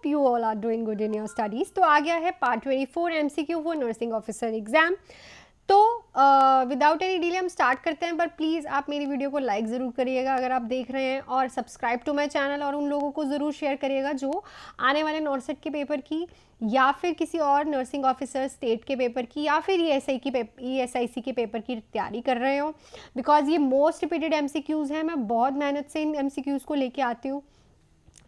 Hope you all are doing good in your studies. तो आ गया है part 24 MCQ for nursing officer exam. तो विदाउट एनी डिले हम स्टार्ट करते हैं, पर प्लीज़ आप मेरी वीडियो को लाइक ज़रूर करिएगा अगर आप देख रहे हैं, और सब्सक्राइब टू माय चैनल, और उन लोगों को ज़रूर शेयर करिएगा जो आने वाले नॉर्सेट के पेपर की या फिर किसी और नर्सिंग ऑफिसर स्टेट के पेपर की या फिर ESIC के पेपर की तैयारी कर रहे हो, बिकॉज ये मोस्ट रिपीटेड MCQs हैं। मैं बहुत मेहनत से इन MCQs को लेके आती हूँ,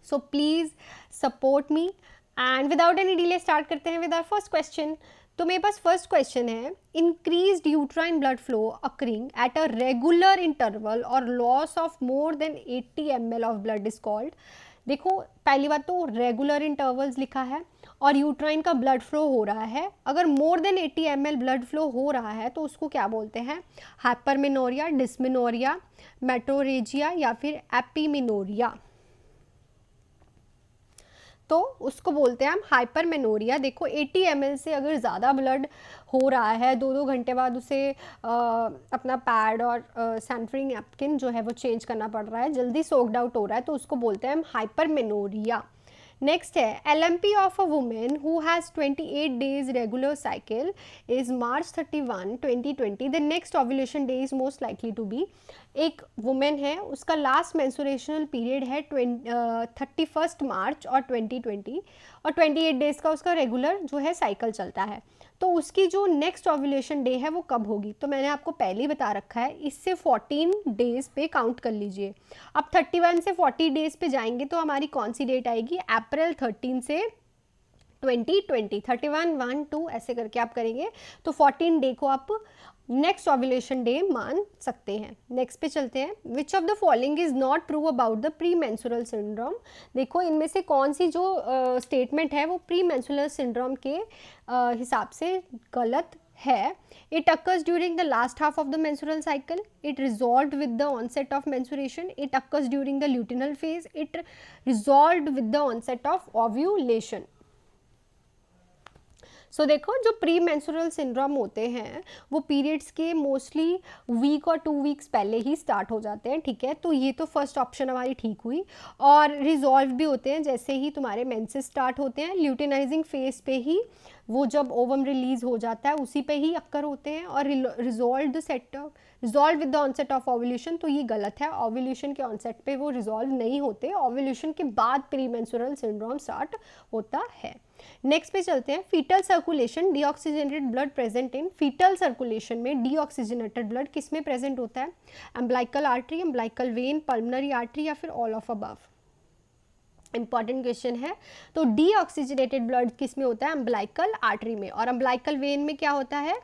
so please support me. And without any delay start करते हैं विद आवर फर्स्ट क्वेश्चन। तो मेरे पास फर्स्ट क्वेश्चन है, increased uterine blood flow occurring at a regular interval और loss of more than 80 ml of blood is called. देखो, पहली बात तो रेगुलर इंटरवल्स लिखा है और यूट्राइन का ब्लड फ्लो हो रहा है। अगर मोर देन 80 ml ब्लड फ्लो हो रहा है तो उसको क्या बोलते हैं? हाइपरमेनोरिया, डिस्मेनोरिया, मेट्रोरेजिया या फिर एपिमेनोरिया। तो उसको बोलते हैं हम हाइपरमेनोरिया। देखो, 80 ml से अगर ज़्यादा ब्लड हो रहा है, 2-2 घंटे बाद उसे अपना पैड और सैनिटरी नैपकिन जो है वो चेंज करना पड़ रहा है, जल्दी सोक्ड आउट हो रहा है, तो उसको बोलते हैं हम हाइपरमेनोरिया। नेक्स्ट है, LMP of a women who has 28 days regular cycle is March 31, 2020। The next ovulation day is most likely to be. एक वुमेन है, उसका लास्ट मेंस्ट्रुएशनल पीरियड है 31 मार्च और 2020, और 28 डेज का उसका रेगुलर जो है साइकिल चलता है। तो उसकी जो नेक्स्ट ओव्यूलेशन डे है वो कब होगी? तो मैंने आपको पहले ही बता रखा है, इससे 14 डेज पे काउंट कर लीजिए। अब 31 से 40 डेज पे जाएंगे तो हमारी कौन सी डेट आएगी? अप्रैल 13 से 2020, 31, 1, 2 ऐसे करके आप करेंगे तो 14 डे को आप नेक्स्ट ओव्यूलेशन डे मान सकते हैं। नेक्स्ट पे चलते हैं, which of the following is not true about the pre menstrual syndrome. देखो, इनमें से कौन सी जो स्टेटमेंट है वो प्री मेंस्ट्रुअल सिंड्रोम के हिसाब से गलत है? It occurs during the last half of the menstrual cycle. It resolved with the onset of menstruation. It occurs during the luteal phase. It resolved with the onset of ovulation. सो देखो, जो pre menstrual syndrome होते हैं वो periods के mostly week और 2 weeks पहले ही start हो जाते हैं, ठीक है। तो ये तो फर्स्ट ऑप्शन हमारी ठीक हुई। और रिजॉल्व भी होते हैं जैसे ही तुम्हारे मेंसेस स्टार्ट होते हैं, ल्यूटेनाइजिंग फेज पे ही वो जब ओवम रिलीज हो जाता है उसी पे ही अक्कर होते हैं। और resolve with the onset of ovulation, तो ये गलत है। ओव्यूलेशन के ऑनसेट पे वो रिजॉल्व नहीं होते, ओव्यूलेशन के बाद प्री मेंस्ट्रुअल सिंड्रोम स्टार्ट होता है। नेक्स्ट पे चलते हैं, foetal circulation, deoxygenated blood present in. Foetal circulation में डीऑक्सीजनेटेड ब्लड किस में प्रेजेंट होता है? Umbilical artery, umbilical vein, pulmonary artery या फिर all of above? Important question है। तो डीऑक्सीजनेटेड ब्लड किस में होता है? अम्बिलिकल आर्टरी में। और अम्बिलिकल वेन में क्या होता है?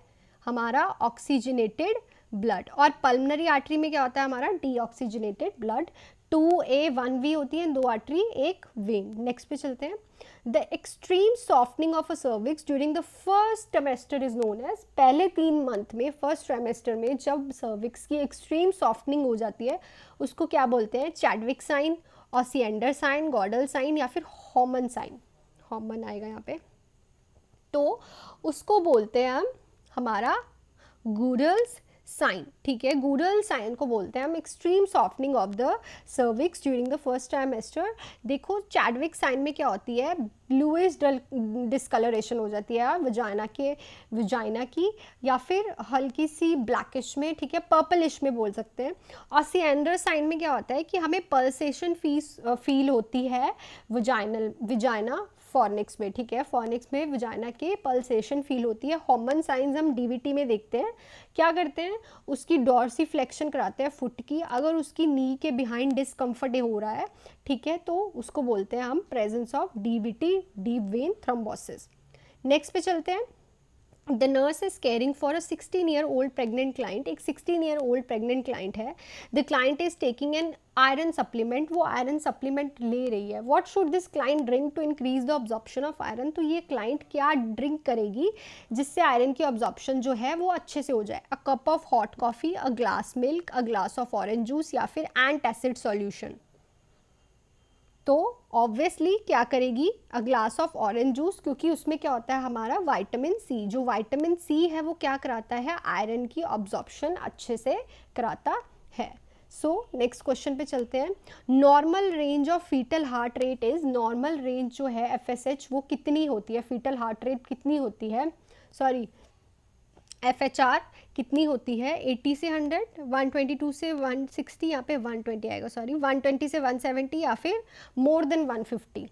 हमारा ऑक्सीजनेटेड ब्लड। और पल्मोनरी आर्टरी में क्या होता है? हमारा डीऑक्सीजनेटेड ब्लड। 2A 1V होती है, 2 आर्टरी 1 वेन। नेक्स्ट पे चलते हैं, the extreme softening of a cervix during the first trimester is known as. पहले 3 मंथ में, फर्स्ट ट्राइमेस्टर में जब सर्विक्स की एक्सट्रीम सॉफ्टनिंग हो जाती है उसको क्या बोलते हैं? चैडविक साइन, ऑसिएंडर साइन, गॉडल साइन या फिर हॉमन साइन। हॉमन आएगा यहाँ पे। तो उसको बोलते हैं हम हमारा गूडल्स साइन, ठीक है। गूडल साइन को बोलते हैं हम extreme softening of the cervix during the first trimester. देखो, चैडविक साइन में क्या होती है? ब्लूइश डिस्कलरेशन हो जाती है वजाइना की, या फिर हल्की सी ब्लैकिश में, ठीक है, पर्पलिश में बोल सकते हैं। ऑसिएंडर साइन में क्या होता है कि हमें पल्सेशन फील होती है वजाइना फॉर्निक्स में, ठीक है। फॉर्निक्स में वजाइना के पल्सेशन फील होती है। हॉमन साइंस हम DVT में देखते हैं। क्या करते हैं? उसकी डॉर्सीफ्लेक्शन कराते हैं फुट की। अगर उसकी नी के बिहाइंड डिस्कम्फर्ट हो रहा है, ठीक है, तो उसको बोलते हैं हम presence of DVT, deep vein thrombosis. Next पे चलते हैं, the nurse is caring for a 16-year-old pregnant client. एक 16-year-old प्रेग्नेंट क्लाइंट है। The client is taking an iron supplement. वो आयरन सप्लीमेंट ले रही है। What should this client drink to increase the absorption of iron? तो ये client क्या drink करेगी जिससे आयरन की ऑब्जॉर्प्शन जो है वो अच्छे से हो जाए? A cup of hot coffee, a glass milk, a glass of orange juice या फिर एंटासिड सॉल्यूशन। तो ऑब्वियसली क्या करेगी? A glass of orange juice, क्योंकि उसमें क्या होता है? हमारा विटामिन सी। जो विटामिन सी है वो क्या कराता है? आयरन की ऑब्जॉर्प्शन अच्छे से कराता है। सो नेक्स्ट क्वेश्चन पे चलते हैं। Normal range of foetal heart rate is, normal range जो है FSH वो कितनी होती है, फीटल हार्ट रेट कितनी होती है, सॉरी FHR कितनी होती है, 80 से 100, 122 से 160, यहाँ पे 120 आएगा, सॉरी 120 से 170 या फिर मोर देन 150।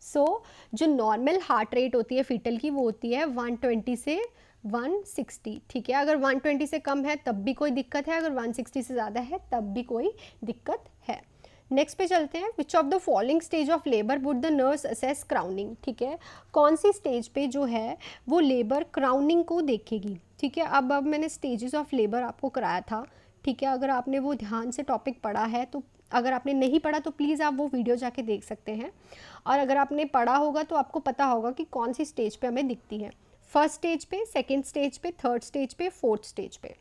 सो जो नॉर्मल हार्ट रेट होती है फीटल की वो होती है 120 से 160, ठीक है। अगर 120 से कम है तब भी कोई दिक्कत है, अगर 160 से ज़्यादा है तब भी कोई दिक्कत है। नेक्स्ट पे चलते हैं। Which of the following stage of labour would the nurse assess crowning, ठीक है। कौन सी स्टेज पे जो है वो लेबर क्राउनिंग को देखेगी, ठीक है। अब मैंने स्टेजेस ऑफ लेबर आपको कराया था, ठीक है। अगर आपने वो ध्यान से टॉपिक पढ़ा है तो, अगर आपने नहीं पढ़ा तो प्लीज़ आप वो वीडियो जाके देख सकते हैं, और अगर आपने पढ़ा होगा तो आपको पता होगा कि कौन सी स्टेज पे हमें दिखती है, फर्स्ट स्टेज पे, सेकेंड स्टेज पे, थर्ड स्टेज पे, फोर्थ स्टेज पे।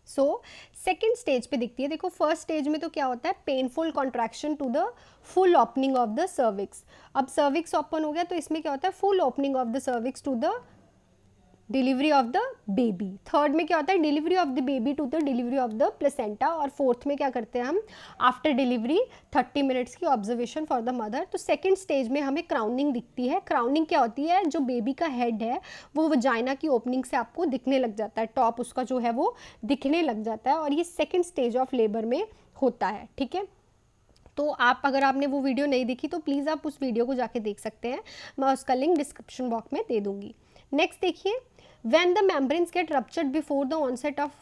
सो सेकेंड स्टेज पे दिखती है। देखो फर्स्ट स्टेज में तो क्या होता है, painful contraction to the full opening of the cervix. अब सर्विक्स ओपन हो गया तो इसमें क्या होता है, full opening of the cervix to the delivery of the baby. Third में क्या होता है, delivery of the baby to the delivery of the placenta. और फोर्थ में क्या करते हैं हम, आफ्टर डिलीवरी 30 मिनट्स की ऑब्जर्वेशन फॉर द मदर। तो सेकेंड स्टेज में हमें क्राउनिंग दिखती है। क्राउनिंग क्या होती है, जो बेबी का हेड है वो वजाइना की ओपनिंग से आपको दिखने लग जाता है, टॉप उसका जो है वो दिखने लग जाता है, और ये सेकेंड स्टेज ऑफ लेबर में होता है, ठीक है। तो आप, अगर आपने वो वीडियो नहीं देखी तो प्लीज़ आप उस वीडियो को जाके देख सकते हैं, मैं उसका लिंक डिस्क्रिप्शन बॉक्स में दे दूंगी। नेक्स्ट देखिए, when the membranes get ruptured before the onset of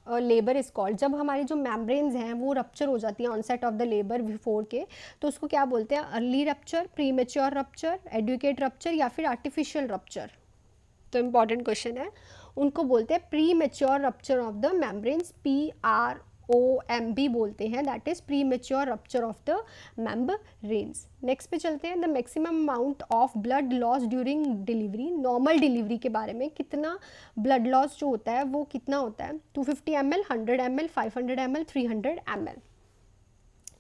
labour is called. जब हमारी जो मेम्ब्रेन्स हैं वो रप्चर हो जाती है onset of the labour before के, तो उसको क्या बोलते हैं, early rupture, premature rupture, adequate rupture या फिर आर्टिफिशियल रप्चर। तो इम्पॉर्टेंट क्वेश्चन है, उनको बोलते हैं premature rupture of the membranes, PROMB बोलते हैं, that is premature rupture of the membranes. Next पे चलते हैं, the maximum amount of blood loss during delivery. Normal delivery के बारे में कितना ब्लड लॉस जो होता है वो कितना होता है, 250 ml, 100 ml, 500 ml, 300 ml।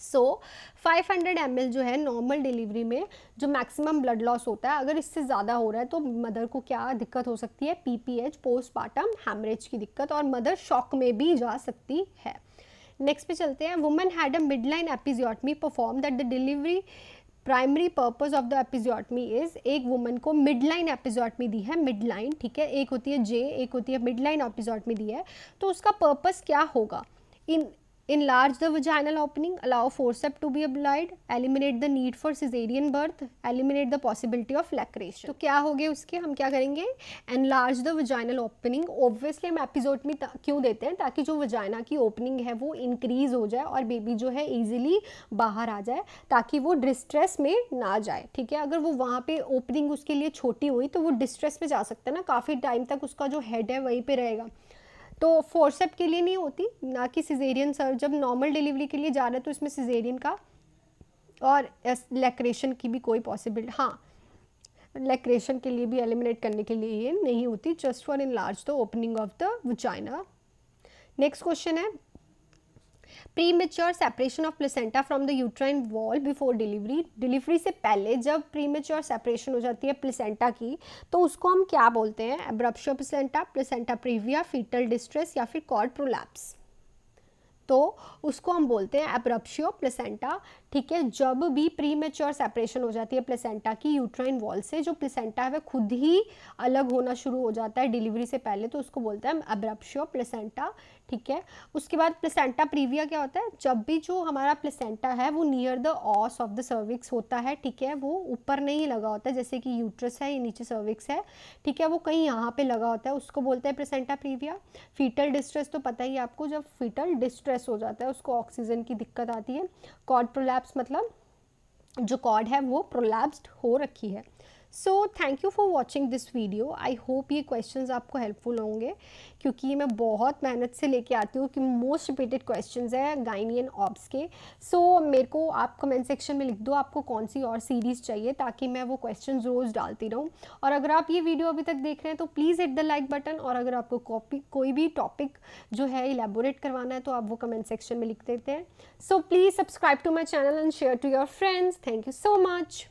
सो 500 ml जो है नॉर्मल डिलीवरी में जो मैक्सिमम ब्लड लॉस होता है, अगर इससे ज़्यादा हो रहा है तो मदर को क्या दिक्कत हो सकती है, PPH, पोस्टपार्टम हैमरेज की दिक्कत, और मदर शॉक में भी जा सकती है। नेक्स्ट पे चलते हैं, women had a midline episiotomy perform that the delivery primary purpose of the episiotomy is. एक वुमन को मिडलाइन एपिजियोटमी दी है, मिडलाइन, ठीक है, एक होती है J, एक होती है मिडलाइन एपिजियोटमी दी है, तो उसका पर्पस क्या होगा, enlarge the vaginal opening, allow forceps to be applied, eliminate the need for cesarean birth, eliminate the possibility of lacration। तो क्या हो गए उसके, हम क्या करेंगे, enlarge the vaginal opening। obviously हम एपिजोटमी क्यों देते हैं, ताकि जो वजाइना की ओपनिंग है वो इंक्रीज हो जाए और बेबी जो है इजीली बाहर आ जाए, ताकि वो डिस्ट्रेस में ना जाए, ठीक है। अगर वो वहाँ पे ओपनिंग उसके लिए छोटी हुई तो वो डिस्ट्रेस में जा सकता है ना, काफ़ी टाइम तक उसका जो हेड है वहीं पे रहेगा। तो फोर्सेप के लिए नहीं होती, ना कि सिजेरियन। सर जब नॉर्मल डिलीवरी के लिए जा रहे हैं तो इसमें सिजेरियन का और लैक्रेशन की भी कोई पॉसिबिलिटी, हाँ लैक्रेशन के लिए भी एलिमिनेट करने के लिए ये नहीं होती, just for enlarge the opening of the vagina. Next question है, premature separation of placenta from the uterine wall before delivery. Delivery से पहले जब प्रीमेच्योर सेपरेशन हो जाती है प्लेसेंटा की तो उसको हम क्या बोलते हैं, abruption placenta, placenta previa, foetal distress या फिर कॉर्ड प्रोलैप्स। तो उसको हम बोलते हैं एब्रप्शियो प्लेसेंटा, ठीक है। जब भी प्रीमेच्योर सेपरेशन हो जाती है प्लेसेंटा की यूट्राइन वॉल से, जो प्लेसेंटा है वह खुद ही अलग होना शुरू हो जाता है डिलीवरी से पहले, तो उसको बोलते हैं एब्रप्शियो प्लेसेंटा, ठीक है। उसके बाद प्लेसेंटा प्रीविया क्या होता है, जब भी जो हमारा प्लेसेंटा है वो near the os of the cervix होता है, ठीक है, वो ऊपर नहीं लगा होता है, जैसे कि यूट्रस है, ये नीचे सर्विक्स है, ठीक है, वो कहीं यहाँ पे लगा होता है, उसको बोलते हैं प्लेसेंटा प्रीविया। फीटल डिस्ट्रेस तो पता ही है आपको, जब फीटल डिस्ट्रेस हो जाता है उसको ऑक्सीजन की दिक्कत आती है। कॉर्ड प्रोलैप्स मतलब जो कॉर्ड है वो प्रोलैप्स्ड हो रखी है। So thank you for watching this video. I hope ये क्वेश्चंस आपको हेल्पफुल होंगे, क्योंकि मैं बहुत मेहनत से लेके आती हूँ कि मोस्ट रिपीटेड क्वेश्चंस है गायनी एंड ऑब्स के। सो मेरे को आप कमेंट सेक्शन में लिख दो आपको कौन सी और सीरीज़ चाहिए, ताकि मैं वो क्वेश्चंस रोज़ डालती रहूँ। और अगर आप ये वीडियो अभी तक देख रहे हैं तो please hit the like button, और अगर आपको कोई भी टॉपिक जो है इलेबोरेट करवाना है तो आप वो कमेंट सेक्शन में लिख देते हैं। So please subscribe to my channel and share to your friends. Thank you so much.